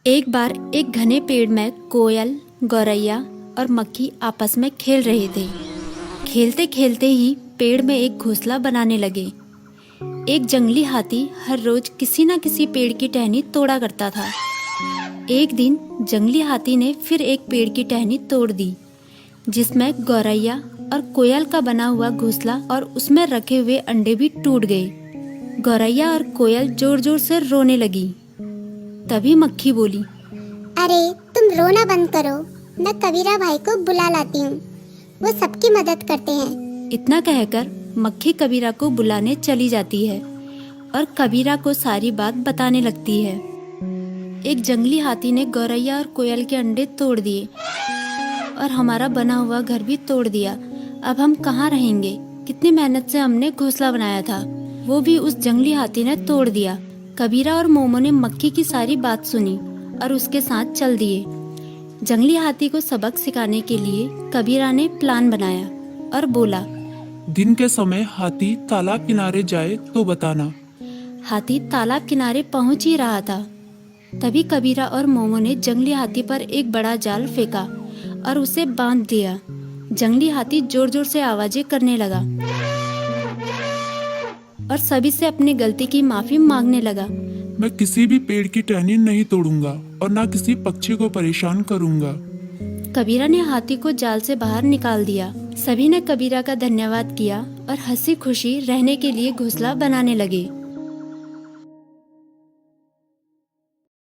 एक बार एक घने पेड़ में कोयल, गौरैया और मक्खी आपस में खेल रहे थे। खेलते खेलते ही पेड़ में एक घोंसला बनाने लगे। एक जंगली हाथी हर रोज किसी न किसी पेड़ की टहनी तोड़ा करता था। एक दिन जंगली हाथी ने फिर एक पेड़ की टहनी तोड़ दी, जिसमें गौरैया और कोयल का बना हुआ घोंसला और उसमें रखे हुए अंडे भी टूट गए। गौरैया और कोयल जोर जोर से रोने लगी। तभी मक्खी बोली, अरे तुम रोना बंद करो, मैं कबीरा भाई को बुला लाती हूँ, वो सबकी मदद करते हैं। इतना कहकर मक्खी कबीरा को बुलाने चली जाती है और कबीरा को सारी बात बताने लगती है। एक जंगली हाथी ने गौरैया और कोयल के अंडे तोड़ दिए और हमारा बना हुआ घर भी तोड़ दिया। अब हम कहाँ रहेंगे? कितनी मेहनत से हमने घोंसला बनाया था, वो भी उस जंगली हाथी ने तोड़ दिया। कबीरा और मोमो ने मक्खी की सारी बात सुनी और उसके साथ चल दिए। जंगली हाथी को सबक सिखाने के लिए कबीरा ने प्लान बनाया और बोला, दिन के समय हाथी तालाब किनारे जाए तो बताना। हाथी तालाब किनारे पहुंच ही रहा था, तभी कबीरा और मोमो ने जंगली हाथी पर एक बड़ा जाल फेंका और उसे बांध दिया। जंगली हाथी जोर जोर से आवाजें करने लगा और सभी से अपनी गलती की माफी मांगने लगा। मैं किसी भी पेड़ की टहनी नहीं तोड़ूंगा और ना किसी पक्षी को परेशान करूंगा। कबीरा ने हाथी को जाल से बाहर निकाल दिया। सभी ने कबीरा का धन्यवाद किया और हंसी खुशी रहने के लिए घोंसला बनाने लगे।